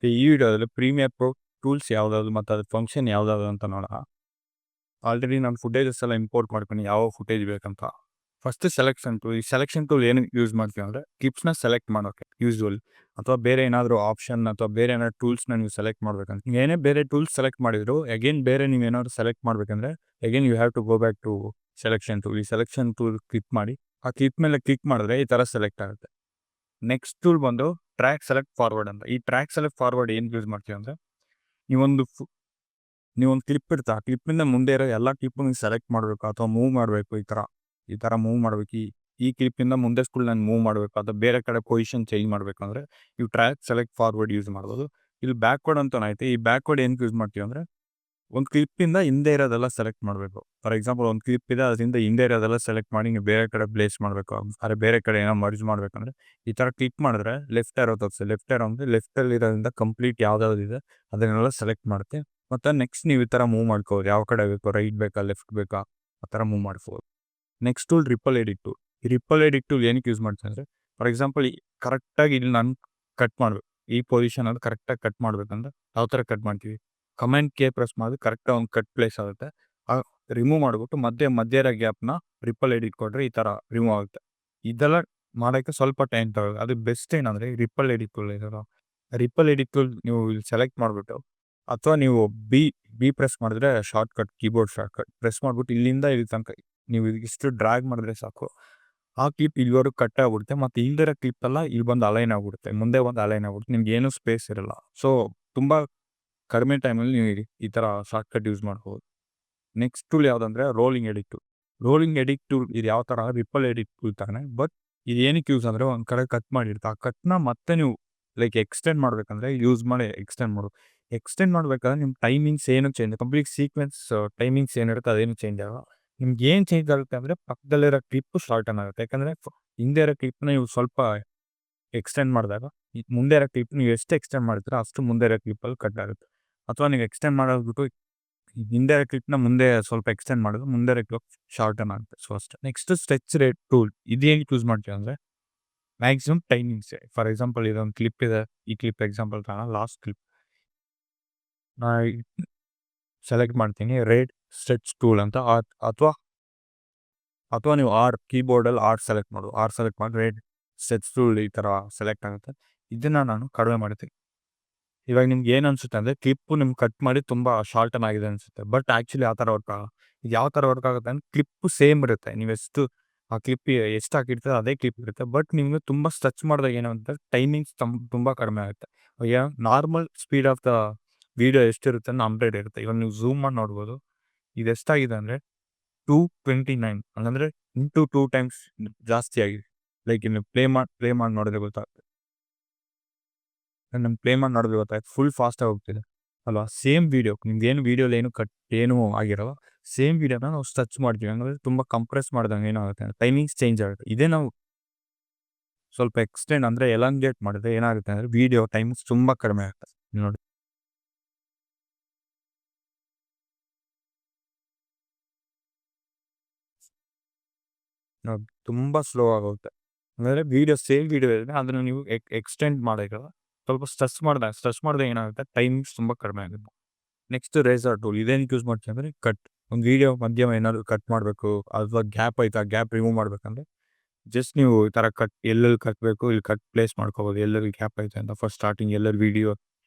ಈ ವಿಡಿಯೋದಲ್ಲಿ premier pro tools ಯಾವ್ದಾದ್ರು ಮತ್ತು ಅದ್ರ ಫಂಕ್ಷನ್ ಯಾವ್ದಾದ್ರು ಅಂತ ನೋಡೋಣ. ಆಲ್ರೆಡಿ ನಾನು ಫುಟೇಜಸ್ ಎಲ್ಲ ಇಂಪೋರ್ಟ್ ಮಾಡ್ತೀನಿ, ಯಾವ ಫುಟೇಜ್ ಬೇಕಂತ. First selection tool. ಈ ಸೆಲೆಕ್ಷನ್ ಟೂಲ್ ಏನು ಯೂಸ್ ಮಾಡ್ತೀವಿ ಅಂದರೆ ಕ್ಲಿಪ್ಸ್ನ ಸೆಲೆಕ್ಟ್ ಮಾಡೋಕ್ಕೆ ಯೂಸ್ವಲ್, ಅಥವಾ ಬೇರೆ ಏನಾದರೂ ಆಪ್ಷನ್ ಅಥವಾ ಬೇರೆ ಏನಾದ್ರು ಟೂಲ್ಸ್ನ ನೀವು ಸೆಲೆಕ್ಟ್ ಮಾಡ್ಬೇಕಂತ. ನೀವು ಏನೇ ಬೇರೆ ಟೂಲ್ಸ್ ಸೆಲೆಕ್ಟ್ ಮಾಡಿದ್ರು ಅಗೇನ್ ಬೇರೆ ನೀವು ಏನಾದ್ರು ಸೆಲೆಕ್ಟ್ ಮಾಡಬೇಕಂದ್ರೆ again you have to go back to selection tool. ಈ ಸೆಲೆಕ್ಷನ್ ಟೂಲ್ ಕ್ಲಿಕ್ ಮಾಡಿ, ಆ ಕ್ಲಿಪ್ ಮೇಲೆ ಕ್ಲಿಕ್ ಮಾಡಿದ್ರೆ ಈ ಥರ ಸೆಲೆಕ್ಟ್ ಆಗುತ್ತೆ. ನೆಕ್ಸ್ಟ್ ಟೂಲ್ ಬಂದು ಟ್ರ್ಯಾಕ್ ಸೆಲೆಕ್ಟ್ ಫಾರ್ವರ್ಡ್ ಅಂತ. ಈ ಟ್ರ್ಯಾಕ್ ಸೆಲೆಕ್ಟ್ ಫಾರ್ವರ್ಡ್ ಏನು ಯೂಸ್ ಮಾಡ್ತೀವಿ ಅಂದರೆ ನೀವೊಂದು ಕ್ಲಿಪ್ ಇರುತ್ತೆ, ಆ ಕ್ಲಿಪ್ಪಿಂದ ಮುಂದೆ ಇರೋ ಎಲ್ಲ ಕ್ಲಿಪ್ಪು ನೀವು ಸೆಲೆಕ್ಟ್ ಮಾಡಬೇಕು ಅಥವಾ ಮೂವ್ ಮಾಡಬೇಕು. ಈ ಥರ ಮೂವ್ ಮಾಡಬೇಕು. ಈ ಕ್ಲಿಪ್ಪಿಂದ ಮುಂದೆ ನಾನು ಮೂವ್ ಮಾಡಬೇಕು ಅಥವಾ ಬೇರೆ ಕಡೆ ಪೊಸಿಷನ್ ಚೇಂಜ್ ಮಾಡಬೇಕು ಅಂದರೆ ಇವು ಟ್ರ್ಯಾಕ್ ಸೆಲೆಕ್ಟ್ ಫಾರ್ವರ್ಡ್ ಯೂಸ್ ಮಾಡ್ಬೋದು. ಇಲ್ಲಿ ಬ್ಯಾಕ್ವರ್ಡ್ ಅಂತ ಐತೆ. ಈ ಬ್ಯಾಕ್ವರ್ಡ್ ಏನಕ್ಕೆ ಯೂಸ್ ಮಾಡ್ತೀವಿ ಅಂದರೆ ಒಂದು ಕ್ಲಿಪ್ಪಿಂದ ಹಿಂದೆ ಇರೋದೆಲ್ಲ ಸೆಲೆಕ್ಟ್ ಮಾಡಬೇಕು. ಫಾರ್ ಎಕ್ಸಾಂಪಲ್ ಒಂದು ಕ್ಲಿಪ್ ಇದೆ, ಅದರಿಂದ ಹಿಂದೆ ಇರೋದೆಲ್ಲ ಸೆಲೆಕ್ಟ್ ಮಾಡಿ ನೀವು ಬೇರೆ ಕಡೆ ಪ್ಲೇಸ್ ಮಾಡಬೇಕು, ಆದರೆ ಬೇರೆ ಕಡೆ ಏನೋ ಮರ್ಜ್ ಮಾಡಬೇಕಂದ್ರೆ ಈ ಥರ ಕ್ಲಿಕ್ ಮಾಡಿದ್ರೆ ಲೆಫ್ಟ್ ಏರೋ ತೋರಿಸಿ. ಲೆಫ್ಟ್ ಏರೋ ಅಂದರೆ ಲೆಫ್ಟಲ್ಲಿ ಇರೋದ್ರಿಂದ ಕಂಪ್ಲೀಟ್ ಯಾವ್ದಾವ್ದಿದೆ ಅದನ್ನೆಲ್ಲ ಸೆಲೆಕ್ಟ್ ಮಾಡುತ್ತೆ. ಮತ್ತು ನೆಕ್ಸ್ಟ್ ನೀವು ಈ ಥರ ಮೂವ್ ಮಾಡ್ಕೋಬೋದು, ಯಾವ ಕಡೆ ಬೇಕು, ರೈಟ್ ಬೇಕಾ ಲೆಫ್ಟ್ ಬೇಕಾ ಆ ಥರ ಮೂವ್ ಮಾಡ್ಕೋಬೋದು. Next tool ripple edit tool. ಈ ರಿಪಲ್ ಎಡಿಟ್ ಟೂಲ್ ಏನಕ್ಕೆ ಯೂಸ್ ಮಾಡ್ತೀನಿ ಅಂದರೆ ಫಾರ್ ಎಕ್ಸಾಂಪಲ್ ಕರೆಕ್ಟಾಗಿ ಇಲ್ಲಿ ನಾನು ಕಟ್ ಮಾಡಬೇಕು, ಈ ಪೊಸಿಷನಲ್ಲಿ ಕರೆಕ್ಟಾಗಿ ಕಟ್ ಮಾಡಬೇಕಂದ್ರೆ ಯಾವ ಥರ ಕಟ್ ಮಾಡ್ತೀವಿ, ಕಮೆಂಟ್ ಕೆ ಪ್ರೆಸ್ ಮಾಡಿ ಕರೆಕ್ಟಾಗಿ ಒಂದು ಕಟ್ ಪ್ಲೇಸ್ ಆಗುತ್ತೆ. ರಿಮೂವ್ ಮಾಡಿಬಿಟ್ಟು ಮಧ್ಯ ಇರೋ ಗ್ಯಾಪ್ನ ರಿಪಲ್ ಎಡಿಟ್ ಕೊಟ್ಟರೆ ಈ ಥರ ರಿಮೂವ್ ಆಗುತ್ತೆ. ಇದೆಲ್ಲ ಮಾಡೋಕ್ಕೆ ಸ್ವಲ್ಪ ಟೈಮ್ ತಗೋದು. ಅದು ಬೆಸ್ಟ್ ಏನಂದರೆ ರಿಪಲ್ ಎಡಿಟ್ ಟೂಲ್ ಇದೆಯಲ್ಲ, ರಿಪಲ್ ಎಡಿಟ್ ಟೂಲ್ ನೀವು ಇಲ್ಲಿ ಸೆಲೆಕ್ಟ್ ಮಾಡಿಬಿಟ್ಟು ಅಥವಾ ನೀವು ಬಿ ಪ್ರೆಸ್ ಮಾಡಿದ್ರೆ short cut, keyboard short cut press ಮಾಡಿಬಿಟ್ಟು ಇಲ್ಲಿಂದ ಇಲ್ಲಿ ತನಕ ನೀವು ಇಷ್ಟು ಡ್ರ್ಯಾಗ್ ಮಾಡಿದ್ರೆ ಸಾಕು, ಆ ಕ್ಲಿಪ್ ಇಲ್ಲಿವರೆಗೂ ಕಟ್ ಆಗ್ಬಿಡುತ್ತೆ. ಮತ್ತು ಇಲ್ದಿರೋ ಕ್ಲಿಪ್ ಎಲ್ಲ ಇಲ್ಲಿ ಬಂದು ಅಲೈನ್ ಆಗ್ಬಿಡುತ್ತೆ, ಮುಂದೆ ಬಂದು ಅಲೈನ್ ಆಗ್ಬಿಡುತ್ತೆ, ನಿಮ್ಗೆ ಏನೂ ಸ್ಪೇಸ್ ಇರಲ್ಲ. ಸೊ ತುಂಬ ಕಡಿಮೆ ಟೈಮಲ್ಲಿ ನೀವು ಈ ಥರ ಶಾರ್ಟ್ ಕಟ್ ಯೂಸ್ ಮಾಡ್ಬೋದು. ನೆಕ್ಸ್ಟ್ ಟೂಲ್ ಯಾವುದಂದರೆ rolling edit tool. Rolling edit tool ಇದು ಯಾವ ಥರ ರಿಪಲ್ ಎಡಿಟ್ ಟೂಲ್ ತಾನೆ, ಬಟ್ ಇದು ಏನಕ್ಕೆ ಯೂಸ್ ಅಂದರೆ ಒಂದು ಕಡೆ ಕಟ್ ಮಾಡಿರುತ್ತೆ, ಆ ಕಟ್ನ ಮತ್ತೆ ನೀವು ಲೈಕ್ ಎಕ್ಸ್ಟೆಂಡ್ ಮಾಡಬೇಕಂದ್ರೆ ಯೂಸ್ ಮಾಡಿ ಎಕ್ಸ್ಟೆಂಡ್ ಮಾಡೋದು. ಎಕ್ಸ್ಟೆಂಡ್ ಮಾಡಬೇಕಾದ್ರೆ ನಿಮ್ಮ ಟೈಮಿಂಗ್ಸ್ ಏನು ಚೇಂಜ್, ಕಂಪ್ಲೀಟ್ ಸೀಕ್ವೆನ್ಸ್ ಟೈಮಿಂಗ್ಸ್ ಏನಿರುತ್ತೆ ಅದೇನು ಚೇಂಜ್ ಆಗಲ್ಲ. ನಿಮ್ಗೆ ಏನು ಚೇಂಜ್ ಆಗುತ್ತೆ ಅಂದರೆ ಪಕ್ಕದಲ್ಲಿರೋ ಕ್ಲಿಪ್ಪು ಶಾರ್ಟನ್ ಆಗುತ್ತೆ. ಯಾಕಂದರೆ ಹಿಂದೆ ಇರೋ ಕ್ಲಿಪ್ನ ನೀವು ಸ್ವಲ್ಪ ಎಕ್ಸ್ಟೆಂಡ್ ಮಾಡಿದಾಗ ಮುಂದೆ ಇರೋ ಕ್ಲಿಪ್ ನೀವು ಎಷ್ಟು ಎಕ್ಸ್ಟೆಂಡ್ ಮಾಡ್ತೀರೋ ಅಷ್ಟು ಮುಂದೆ ಇರೋ ಕ್ಲಿಪ್ಪಲ್ಲಿ ಕಟ್ ಆಗುತ್ತೆ. ಅಥವಾ ನೀವು ಎಕ್ಸ್ಟೆಂಡ್ ಮಾಡೋದ್ಬಿಟ್ಟು ಹಿಂದೆ ಇರೋ ಕ್ಲಿಪ್ನ ಮುಂದೆ ಸ್ವಲ್ಪ ಎಕ್ಸ್ಟೆಂಡ್ ಮಾಡೋದು, ಮುಂದೆ ಇರೋ ಕ್ಲಿಪ್ ಶಾರ್ಟನ್ ಆಗುತ್ತೆ. ಸೊ ಅಷ್ಟೇ. Next stretch rate tool. ಇದು ಹೇಗೆ ಯೂಸ್ ಮಾಡ್ತೀವಿ ಅಂದರೆ ಮ್ಯಾಕ್ಸಿಮಮ್ ಟೈಮಿಂಗ್ಸ್. ಫಾರ್ ಎಕ್ಸಾಂಪಲ್ ಇದೊಂದು ಕ್ಲಿಪ್ ಇದೆ, ಈ ಕ್ಲಿಪ್ ಎಕ್ಸಾಂಪಲ್ ತಗೋಣ, ಲಾಸ್ಟ್ ಕ್ಲಿಪ್ ನಾ ಸೆಲೆಕ್ಟ್ ಮಾಡ್ತೀನಿ ರೇಟ್ ಸ್ಟ್ರೆಚ್ ಟೂಲ್ ಅಂತ. ಅಥವಾ ನೀವು ಕೀಬೋರ್ಡಲ್ಲಿ ಸೆಲೆಕ್ಟ್ ಮಾಡೋದು, ಸೆಲೆಕ್ಟ್ ಮಾಡಿ ರೇಟ್ ಸ್ಟ್ರೆಚ್ ಟೂಲ್ ಈ ಥರ ಸೆಲೆಕ್ಟ್ ಆಗುತ್ತೆ. ಇದನ್ನು ನಾನು ಕಡಿಮೆ ಮಾಡ್ತೀನಿ. ಇವಾಗ ನಿಮ್ಗೆ ಏನು ಅನಿಸುತ್ತೆ ಅಂದರೆ ಕ್ಲಿಪ್ಪು ನಿಮ್ಗೆ ಕಟ್ ಮಾಡಿ ತುಂಬ ಶಾರ್ಟನ್ ಆಗಿದೆ ಅನಿಸುತ್ತೆ, ಬಟ್ ಆ್ಯಕ್ಚುಲಿ ಆ ಥರ ವರ್ಕ್ ಆಗಲ್ಲ. ಇದು ಯಾವ ಥರ ವರ್ಕ್ ಆಗುತ್ತೆ ಅಂದರೆ ಕ್ಲಿಪ್ಪು ಸೇಮ್ ಇರುತ್ತೆ, ನೀವೆಷ್ಟು ಆ ಕ್ಲಿಪ್ ಎಷ್ಟು ಹಾಕಿರ್ತೀರೋ ಅದೇ ಕ್ಲಿಪ್ ಇರುತ್ತೆ, ಬಟ್ ನಿಮಗೆ ತುಂಬ ಸ್ಟ್ರೆಚ್ ಮಾಡಿದಾಗ ಏನು ಅಂತ ಟೈಮಿಂಗ್ಸ್ ತುಂಬ ಕಡಿಮೆ ಆಗುತ್ತೆ. Normal speed of the video ಎಷ್ಟಿರುತ್ತೆ ಅಂದರೆ 100 ಇರುತ್ತೆ. ಇವಾಗ ನೀವು ಝೂಮ್ ಮಾಡಿ ನೋಡ್ಬೋದು, ಇದು ಎಷ್ಟಾಗಿದೆ ಅಂದರೆ 229, ಹಂಗಂದರೆ ಇಂಟು 2 ಟೈಮ್ಸ್ ಜಾಸ್ತಿ ಆಗಿದೆ. ಲೈಕ್ ಇನ್ನು ಪ್ಲೇ ಮಾಡಿ ನೋಡಿದ್ರೆ ಗೊತ್ತಾಗುತ್ತೆ. ನಾನು ಪ್ಲೇ ಮಾಡಿ ನೋಡಿದ್ರೆ ಗೊತ್ತಾಯ್ತು, ಫುಲ್ ಫಾಸ್ಟಾಗಿ ಹೋಗ್ತಿದೆ ಅಲ್ವಾ. ಸೇಮ್ ವೀಡಿಯೋ ನಿಮ್ಗೇನು ವೀಡಿಯೋಲಿ ಏನೂ ಆಗಿರಲ್ಲ, ಸೇಮ್ ವೀಡಿಯೋನ ನಾವು ಸ್ಟ್ರೆಚ್ ಮಾಡ್ತೀವಿ, ಹಂಗಂದ್ರೆ ತುಂಬ ಕಂಪ್ರೆಸ್ ಮಾಡಿದಂಗೆ ಏನಾಗುತ್ತೆ ಟೈಮಿಂಗ್ಸ್ ಚೇಂಜ್ ಆಗುತ್ತೆ. ಇದೇ ನಾವು ಸ್ವಲ್ಪ ಎಕ್ಸ್ಟೆಂಡ್ ಅಂದರೆ ಎಲಾಂಗೇಟ್ ಮಾಡಿದ್ರೆ ಏನಾಗುತ್ತೆ ಅಂದರೆ ವೀಡಿಯೋ ಟೈಮಿಂಗ್ಸ್ ತುಂಬ ಕಡಿಮೆ ಆಗುತ್ತೆ. ನೋಡಿ, ತುಂಬ ಸ್ಲೋ ಆಗುತ್ತೆ. ಅಂದರೆ ಸೇಮ್ ವೀಡಿಯೋ ಇದೆ, ಅದನ್ನು ನೀವು ಎಕ್ಸ್ಟೆಂಡ್ ಮಾಡೋಕ್ಕಲ್ಲ, ಸ್ವಲ್ಪ ಸ್ಟ್ರೆಚ್ ಮಾಡಿದಾಗ ಏನಾಗುತ್ತೆ ಟೈಮಿಂಗ್ಸ್ ತುಂಬ ಕಡಿಮೆ ಆಗುತ್ತೆ. Next razor tool. ಇದೇನಕ್ಕೆ ಯೂಸ್ ಮಾಡ್ತೀವಿ ಅಂದರೆ ಒಂದು ವೀಡಿಯೋ ಮಧ್ಯಮ ಏನಾದರೂ ಕಟ್ ಮಾಡಬೇಕು ಅಥವಾ ಗ್ಯಾಪ್ ಐತೆ, ಆ ಗ್ಯಾಪ್ ರಿಮೂವ್ ಮಾಡಬೇಕಂದ್ರೆ ಜಸ್ಟ್ ನೀವು ಈ ಥರ ಎಲ್ಲೆಲ್ಲಿ ಕಟ್ಟಬೇಕು ಇಲ್ಲಿ ಪ್ಲೇಸ್ ಮಾಡ್ಕೋಬೋದು, ಎಲ್ಲೆಲ್ಲಿ ಗ್ಯಾಪ್ ಐತೆ ಅಂತ. ಫಸ್ಟ್ ಸ್ಟಾರ್ಟಿಂಗ್ ಎಲ್ಲೆಲ್ಲಿ ವೀಡಿಯೋ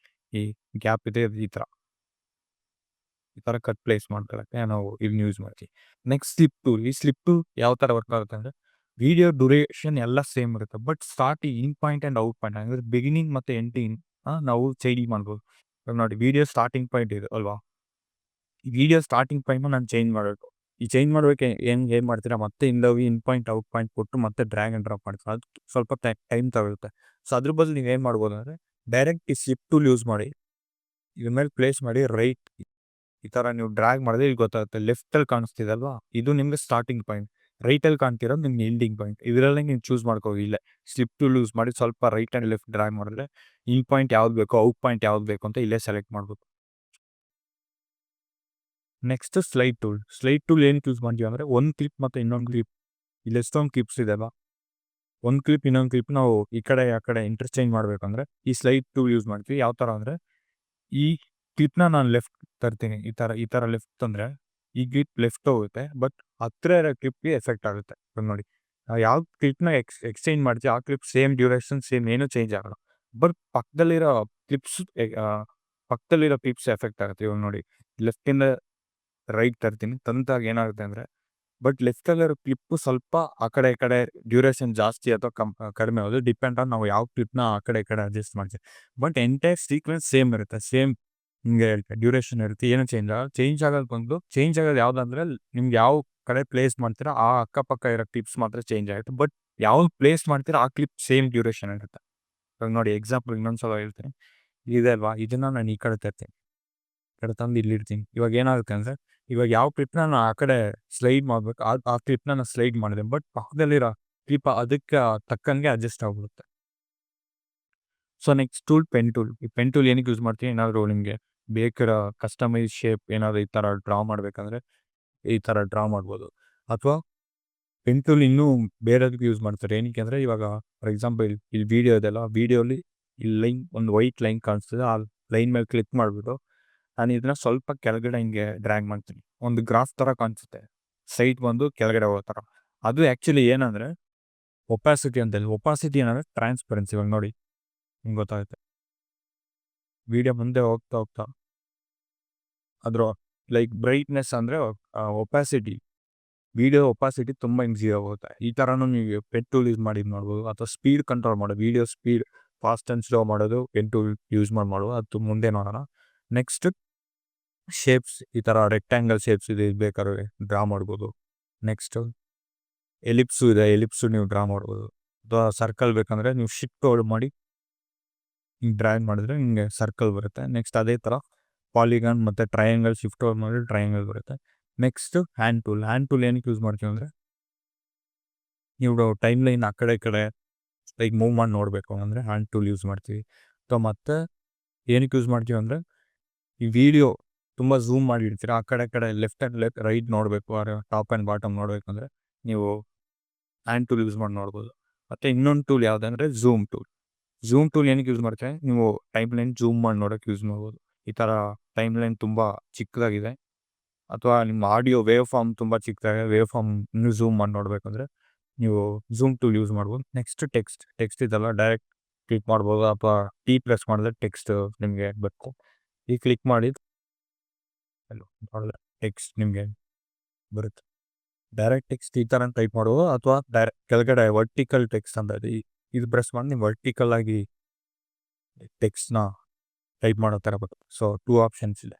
ಈ ಗ್ಯಾಪ್ ಇದೆ ಈ ಥರ ಪ್ಲೇಸ್ ಮಾಡ್ಕೊಳ್ಳೋಕ್ಕೆ ನಾವು ಇದನ್ನ ಯೂಸ್ ಮಾಡ್ತೀವಿ. Next slip tool. ಈ ಸ್ಲಿಪ್ ಟೂಲ್ ಯಾವ ಥರ ವರ್ಕ್ ಆಗುತ್ತೆ ಅಂದರೆ ವೀಡಿಯೋ ಡ್ಯೂರೇಷನ್ ಎಲ್ಲ ಸೇಮ್ ಇರುತ್ತೆ, but starting in point and out point ಅಂದರೆ ಬಿಗಿನಿಂಗ್ ಮತ್ತು ಎಂಡಿಂಗ್ ನಾವು ಚೇಂಜ್ ಮಾಡ್ಬೋದು. ನೋಡಿ, ವೀಡಿಯೋ ಸ್ಟಾರ್ಟಿಂಗ್ ಪಾಯಿಂಟ್ ಇದೆ ಅಲ್ವಾ, ಈ ವೀಡಿಯೋ ಸ್ಟಾರ್ಟಿಂಗ್ ಪಾಯಿಂಟ್ನ ನಾನು ಚೇಂಜ್ ಮಾಡಬೇಕು. ಈ ಚೇಂಜ್ ಮಾಡೋಕ್ಕೆ ಏನು ಮಾಡ್ತೀರಾ, ಮತ್ತೆ ಇನ್ ಪಾಯಿಂಟ್ ಔಟ್ ಪಾಯಿಂಟ್ ಕೊಟ್ಟು ಮತ್ತೆ ಡ್ರ್ಯಾಗ್ ಆ್ಯಂಡ್ ಡ್ರಾಪ್ ಮಾಡ್ತೀರಾ, ಅದು ಸ್ವಲ್ಪ ಟೈಮ್ ತಗೊಳುತ್ತೆ. ಸೊ ಅದ್ರ ಬದಲು ನೀವು ಏನು ಮಾಡ್ಬೋದು ಅಂದರೆ ಡೈರೆಕ್ಟ್ ಈ ಸ್ಲಿಪ್ ಟೂಲ್ ಯೂಸ್ ಮಾಡಿ ಇದ್ರ ಮೇಲೆ ಪ್ಲೇಸ್ ಮಾಡಿ ರೈಟ್ ಈ ಥರ ನೀವು ಡ್ರ್ಯಾಗ್ ಮಾಡಿದ್ರೆ ಇಲ್ಲಿ ಗೊತ್ತಾಗುತ್ತೆ. ಲೆಫ್ಟಲ್ಲಿ ಕಾಣಿಸ್ತಿದೆ ಅಲ್ವಾ, ಇದು ನಿಮಗೆ ಸ್ಟಾರ್ಟಿಂಗ್ ಪಾಯಿಂಟ್, ರೈಟಲ್ಲಿ ಕಾಣ್ತಿರೋದು ನಿಮ್ಗೆ ಎಂಡಿಂಗ್ ಪಾಯಿಂಟ್. ಇದರಲ್ಲೇ ನೀವು ಚೂಸ್ ಮಾಡ್ಕೋಗಿ ಇಲ್ಲೇ ಸ್ಲಿಪ್ ಟೂಲ್ ಯೂಸ್ ಮಾಡಿ ಸ್ವಲ್ಪ ರೈಟ್ ಆ್ಯಂಡ್ ಲೆಫ್ಟ್ ಡ್ರ್ಯಾಗ್ ಮಾಡಿದ್ರೆ ಇನ್ ಪಾಯಿಂಟ್ ಯಾವ್ದು ಬೇಕು ಔಟ್ ಪಾಯಿಂಟ್ ಯಾವ್ದು ಬೇಕು ಅಂತ ಇಲ್ಲೇ ಸೆಲೆಕ್ಟ್ ಮಾಡ್ಬೋದು. ನೆಕ್ಸ್ಟ್ ಸ್ಲೈಡ್ ಟೂಲ್ ಏನಕ್ಕೆ ಯೂಸ್ ಮಾಡ್ತೀವಿ ಅಂದರೆ ಒಂದು ಕ್ಲಿಪ್ ಮತ್ತು ಇನ್ನೊಂದು ಕ್ಲಿಪ್ ಇಲ್ಲಿ ಎಷ್ಟೊಂದು ಕ್ಲಿಪ್ಸ್ ಇದೆ ಅಲ್ವಾ, ಒಂದು ಕ್ಲಿಪ್ ಇನ್ನೊಂದು ಕ್ಲಿಪ್ ನಾವು ಈ ಕಡೆ ಆ ಕಡೆ ಇಂಟರ್ಚೇಂಜ್ ಮಾಡಬೇಕಂದ್ರೆ ಈ ಸ್ಲೈಡ್ ಟೂಲ್ ಯೂಸ್ ಮಾಡ್ತೀವಿ. ಯಾವ ಥರ ಅಂದರೆ ಈ ಕ್ಲಿಪ್ನ ನಾನು ಲೆಫ್ಟ್ ತರ್ತೀನಿ, ಈ ಥರ ಲೆಫ್ಟ್ ತಂದರೆ ಈ ಕ್ಲಿಪ್ ಲೆಫ್ಟ್ ಹೋಗುತ್ತೆ, ಬಟ್ ಹತ್ತಿರ ಇರೋ ಕ್ಲಿಪ್ಗೆ ಎಫೆಕ್ಟ್ ಆಗುತ್ತೆ. ಇವಾಗ ನೋಡಿ, ನಾವು ಯಾವ ಕ್ಲಿಪ್ನ ಎಕ್ಸ್ಚೇಂಜ್ ಮಾಡ್ತೀವಿ ಆ ಕ್ಲಿಪ್ ಸೇಮ್ ಡ್ಯೂರೇಷನ್ ಸೇಮ್ ಏನೂ ಚೇಂಜ್ ಆಗಲ್ಲ. ಬಟ್ ಪಕ್ಕದಲ್ಲಿರೋ ಕ್ಲಿಪ್ಸ್ ಎಫೆಕ್ಟ್ ಆಗುತ್ತೆ. ಇವಾಗ ನೋಡಿ, ಲೆಫ್ಟಿಂದ ರೈಟ್ ತರ್ತೀನಿ, ತಂದಾಗ ಏನಾಗುತ್ತೆ ಅಂದರೆ ಬಟ್ ಲೆಫ್ಟಲ್ಲಿರೋ ಕ್ಲಿಪ್ಪು ಸ್ವಲ್ಪ ಆ ಕಡೆ ಈ ಕಡೆ ಡ್ಯೂರೇಷನ್ ಜಾಸ್ತಿ ಅಥವಾ ಕಡಿಮೆ ಆಗೋದು ಡಿಪೆಂಡ್ ಆನ್ ನಾವು ಯಾವ ಕ್ಲಿಪ್ನ ಆ ಕಡೆ ಈ ಕಡೆ ಅಡ್ಜಸ್ಟ್ ಮಾಡ್ತೀವಿ. ಬಟ್ ಎಂಟೈರ್ ಸೀಕ್ವೆನ್ಸ್ ಸೇಮ್ ಇರುತ್ತೆ, ಸೇಮ್ ನಿಮಗೆ ಡ್ಯೂರೇಷನ್ ಇರುತ್ತೆ, ಏನು ಚೇಂಜ್ ಆಗೋದು ಯಾವುದಂದ್ರೆ ನಿಮ್ಗೆ ಯಾವ ಕಡೆ ಪ್ಲೇಸ್ ಮಾಡ್ತೀರಾ ಆ ಅಕ್ಕಪಕ್ಕ ಇರೋ ಕ್ಲಿಪ್ಸ್ ಮಾತ್ರ ಚೇಂಜ್ ಆಗುತ್ತೆ. ಬಟ್ ಯಾವ್ದು ಪ್ಲೇಸ್ ಮಾಡ್ತೀರಾ ಆ ಕ್ಲಿಪ್ ಸೇಮ್ ಡ್ಯೂರೇಷನ್ ಇರುತ್ತೆ. ಇವಾಗ ನೋಡಿ, ಎಕ್ಸಾಂಪಲ್ ಇನ್ನೊಂದ್ಸಲ ಹೇಳ್ತೀನಿ. ಇದೆ ಅಲ್ವಾ, ಇದನ್ನ ನಾನು ಈ ಕಡೆ ತರ್ತೀನಿ, ಈ ಕಡೆ ತಂದು ಇಲ್ಲಿ ಇಡ್ತೀನಿ. ಇವಾಗ ಏನಾಗುತ್ತೆ ಅಂದರೆ ಇವಾಗ ಯಾವ ಕ್ಲಿಪ್ನ ನಾನು ಆ ಕಡೆ ಸ್ಲೈಡ್ ಮಾಡಬೇಕು ಆ ಕ್ಲಿಪ್ನ ನಾನು ಸ್ಲೈಡ್ ಮಾಡಿದೆ, ಬಟ್ ಪಕ್ಕದಲ್ಲಿರೋ ಕ್ಲಿಪ್ ಅದಕ್ಕೆ ತಕ್ಕಂಗೆ ಅಡ್ಜಸ್ಟ್ ಆಗ್ಬಿಡುತ್ತೆ. So next tool pen tool. ಈ ಪೆನ್ ಟೂಲ್ ಏನಕ್ಕೆ ಯೂಸ್ ಮಾಡ್ತೀನಿ, ಏನಾದರೂ ನಿಮಗೆ ಬೇಕಿರೋ ಕಸ್ಟಮೈಸ್ ಶೇಪ್ ಏನಾದರೂ ಈ ಥರ ಡ್ರಾ ಮಾಡಬೇಕಂದ್ರೆ ಈ ಥರ ಡ್ರಾ ಮಾಡ್ಬೋದು. ಅಥವಾ ಪೆನ್ ಟೂಲ್ ಇನ್ನೂ ಬೇರೆದಕ್ಕೆ ಯೂಸ್ ಮಾಡ್ತಾರೆ. ಏನಕ್ಕೆ ಅಂದರೆ ಇವಾಗ ಫಾರ್ ಎಕ್ಸಾಂಪಲ್ ಇಲ್ಲಿ ವೀಡಿಯೋ ಇದೆಲ್ಲ, ವೀಡಿಯೋಲಿ ಇಲ್ಲಿ ಲೈನ್ ಒಂದು ವೈಟ್ ಲೈನ್ ಕಾಣಿಸ್ತದೆ, ಆ ಲೈನ್ ಮೇಲೆ ಕ್ಲಿಕ್ ಮಾಡಿಬಿಟ್ಟು ನಾನು ಇದನ್ನ ಸ್ವಲ್ಪ ಕೆಳಗಡೆ ಹಿಂಗೆ ಡ್ರ್ಯಾಗ್ ಮಾಡ್ತೀನಿ. ಒಂದು ಗ್ರಾಫ್ ಥರ ಕಾಣಿಸುತ್ತೆ, ಸೈಡ್ ಬಂದು ಕೆಳಗಡೆ ಹೋಗೋ ಥರ. ಅದು ಆ್ಯಕ್ಚುಲಿ ಏನಂದರೆ ಒಪಾಸಿಟಿ ಅಂತ ಹೇಳಿ. ಒಪಾಸಿಟಿ ಏನಂದರೆ ಟ್ರಾನ್ಸ್ಪರೆನ್ಸಿ. ಇವಾಗ ನೋಡಿ ನಿಮ್ಗೆ ಗೊತ್ತಾಗುತ್ತೆ, ವಿಡಿಯೋ ಮುಂದೆ ಹೋಗ್ತಾ ಅದ್ರ ಲೈಕ್ ಬ್ರೈಟ್ನೆಸ್ ಅಂದರೆ ಒಪಾಸಿಟಿ, ವಿಡಿಯೋ ಒಪಾಸಿಟಿ ತುಂಬ ಈಸಿ ಆಗುತ್ತೆ. ಈ ಥರನೂ ನೀವು ಪೆನ್ ಟೂಲ್ ಯೂಸ್ ಮಾಡಿ ಮಾಡ್ಬೋದು. ಅಥವಾ ಸ್ಪೀಡ್ ಕಂಟ್ರೋಲ್ ಮಾಡೋದು, video speed fast and slow ಮಾಡೋದು ಪೆನ್ ಟೂಲ್ ಯೂಸ್ ಮಾಡ್ಬೋದು. ಅದು ಮುಂದೆ ನೋಡೋಣ. ನೆಕ್ಸ್ಟ್ ಶೇಪ್ಸ್, ಈ ಥರ ರೆಕ್ಟ್ಯಾಂಗಲ್ ಶೇಪ್ಸ್ ಇದೆ, ಬೇಕಾದ್ರೆ ಡ್ರಾ ಮಾಡ್ಬೋದು. ನೆಕ್ಸ್ಟು ಎಲಿಪ್ಸು ಇದೆ, ಎಲಿಪ್ಸು ನೀವು ಡ್ರಾ ಮಾಡ್ಬೋದು. ಅಥವಾ ಸರ್ಕಲ್ ಬೇಕಂದರೆ ನೀವು ಶಿಫ್ಟ್ ಹೋಲ್ಡ್ ಮಾಡಿ ಹಿಂಗೆ ಡ್ರ್ಯಾಗ್ ಮಾಡಿದ್ರೆ ಹಿಂಗೆ ಸರ್ಕಲ್ ಬರುತ್ತೆ. ನೆಕ್ಸ್ಟ್ ಅದೇ ಥರ ಪಾಲಿಗಾನ್ ಮತ್ತು ಟ್ರಯಾಂಗಲ್ ಶಿಫ್ಟ್ ಹೋಲ್ಡ್ ಮಾಡಿದ್ರೆ ಟ್ರಯಾಂಗಲ್ ಬರುತ್ತೆ. ನೆಕ್ಸ್ಟು ಹ್ಯಾಂಡ್ ಟೂಲ್ ಏನಕ್ಕೆ ಯೂಸ್ ಮಾಡ್ತೀವಿ ಅಂದರೆ ನೀವು ಟೈಮ್ ಲೈನ್ ಆ ಕಡೆ ಈ ಕಡೆ ಲೈಕ್ ಮೂವ್ ಮಾಡಿ ನೋಡಬೇಕು ಅಂದರೆ ಹ್ಯಾಂಡ್ ಟೂಲ್ ಯೂಸ್ ಮಾಡ್ತೀವಿ. ಅಥವಾ ಮತ್ತೆ ಏನಕ್ಕೆ ಯೂಸ್ ಮಾಡ್ತೀವಿ ಅಂದರೆ ಈ ವಿಡಿಯೋ ತುಂಬ ಝೂಮ್ ಮಾಡಿರ್ತೀರ, ಆ ಕಡೆ ಲೆಫ್ಟ್ ಆ್ಯಂಡ್ ರೈಟ್ ನೋಡಬೇಕು, ಟಾಪ್ ಆ್ಯಂಡ್ ಬಾಟಮ್ ನೋಡಬೇಕು ಅಂದರೆ ನೀವು ಹ್ಯಾಂಡ್ ಟೂಲ್ ಯೂಸ್ ಮಾಡಿ ನೋಡ್ಬೋದು. ಮತ್ತು ಇನ್ನೊಂದು ಟೂಲ್ ಯಾವುದಂದರೆ ಝೂಮ್ ಟೂಲ್ ಏನಕ್ಕೆ ಯೂಸ್ ಮಾಡ್ತೀವಿ, ನೀವು ಟೈಮ್ ಲೈನ್ ಝೂಮ್ ಮಾಡಿ ನೋಡೋಕ್ಕೆ ಯೂಸ್ ಮಾಡ್ಬೋದು. ಈ ಥರ ಟೈಮ್ ಲೈನ್ ತುಂಬ ಚಿಕ್ಕದಾಗಿದೆ ಅಥವಾ ನಿಮ್ಮ ಆಡಿಯೋ ವೇವ್ ಫಾರ್ಮ್ ತುಂಬ ಚಿಕ್ಕದಾಗಿದೆ, ವೇವ್ ಫಾರ್ಮ್ ಇನ್ನೂ ಝೂಮ್ ಮಾಡಿ ನೋಡಬೇಕಂದ್ರೆ ನೀವು ಝೂಮ್ ಟೂಲ್ ಯೂಸ್ ಮಾಡ್ಬೋದು. ನೆಕ್ಸ್ಟ್ ಟೆಕ್ಸ್ಟ್ ಇದೆಲ್ಲ ಡೈರೆಕ್ಟ್ ಕ್ಲಿಕ್ ಮಾಡ್ಬೋದು, ಅಥವಾ ಪ್ರೆಸ್ ಮಾಡಿದ್ರೆ ಟೆಕ್ಸ್ಟ್ ನಿಮಗೆ ಬೇಕು. ಈ ಕ್ಲಿಕ್ ಮಾಡಿ ಟೆಕ್ಸ್ಟ್ ನಿಮಗೆ ಬರುತ್ತೆ. ಡೈರೆಕ್ಟ್ ಟೆಕ್ಸ್ಟ್ ಈ ಥರ ಟೈಪ್ ಮಾಡ್ಬೋದು, ಅಥವಾ ಕೆಳಗಡೆ ವರ್ಟಿಕಲ್ ಟೆಕ್ಸ್ಟ್ ಅಂತ ಇದೆ, ಇದು ಪ್ರೆಸ್ ಮಾಡಿ ನೀವು ವರ್ಟಿಕಲ್ ಆಗಿ ಟೆಕ್ಸ್ಟ್ನ ಟೈಪ್ ಮಾಡೋ ಥರ ಬರುತ್ತೆ. ಸೊ 2 ಆಪ್ಷನ್ಸ್ ಇದೆ,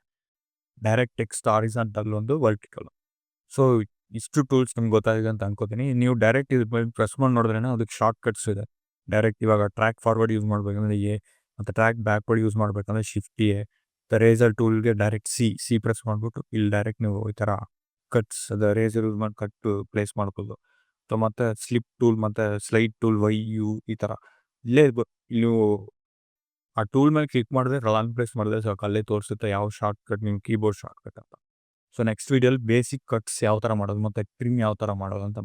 ಡೈರೆಕ್ಟ್ ಟೆಕ್ಸ್ಟ್ ಹಾರಿಜಾಂಟಲ್ ಒಂದು ವರ್ಟಿಕಲ್. ಸೊ ಇಷ್ಟು ಟೂಲ್ಸ್ ನಿಮ್ಗೆ ಗೊತ್ತಾಗಿದೆ ಅಂತ ಅನ್ಕೋತೀನಿ. ನೀವು ಡೈರೆಕ್ಟ್ ಇದು ಪ್ರೆಸ್ ಮಾಡಿ ನೋಡಿದ್ರೆ ಅದಕ್ಕೆ ಶಾರ್ಟ್ ಕಟ್ಸ್ ಇದೆ. ಡೈರೆಕ್ಟ್ ಇವಾಗ ಟ್ರ್ಯಾಕ್ ಫಾರ್ವರ್ಡ್ ಯೂಸ್ ಮಾಡಬೇಕಂದ್ರೆ ಎ, ಮತ್ತು ಟ್ರ್ಯಾಕ್ ಬ್ಯಾಕ್ವರ್ಡ್ ಯೂಸ್ ಮಾಡಬೇಕಂದ್ರೆ ಶಿಫ್ಟ್ ಎ. ರೇಸರ್ ಟೂಲ್ಗೆ ಡೈರೆಕ್ಟ್ ಸಿ ಪ್ರೆಸ್ ಮಾಡಿಬಿಟ್ಟು ಇಲ್ಲಿ ಡೈರೆಕ್ಟ್ ನೀವು ಈ ಥರ ಕಟ್ಸ್ ಅದು ರೇಸರ್ ಯೂಸ್ ಮಾಡಿ ಕಟ್ ಪ್ಲೇಸ್ ಮಾಡ್ಬೋದು. ಸೊ ಮತ್ತು ಸ್ಲಿಪ್ ಟೂಲ್ ಮತ್ತು ಸ್ಲೈಡ್ ಟೂಲ್ YU ಈ ಥರ ಇಲ್ಲೇ ನೀವು ಆ ಟೂಲ್ ಮೇಲೆ ಕ್ಲಿಕ್ ಮಾಡಿದ್ರೆ ಲಾಂಗ್ ಪ್ರೆಸ್ ಮಾಡಿದ್ರೆ ಸಾಕು, ಅಲ್ಲೇ ತೋರಿಸುತ್ತೆ ಯಾವ ಶಾರ್ಟ್ ಕಟ್ ನಿಮ್ಮ ಕೀಬೋರ್ಡ್ ಶಾರ್ಟ್ ಕಟ್ ಅಂತ. ಸೊ ನೆಕ್ಸ್ಟ್ ವೀಡಿಯೋಲಿ ಬೇಸಿಕ್ ಕಟ್ಸ್ ಯಾವ ಥರ ಮಾಡೋದು ಮತ್ತು ಟ್ರಿಮ್ ಯಾವ ಥರ ಮಾಡೋದು ಅಂತ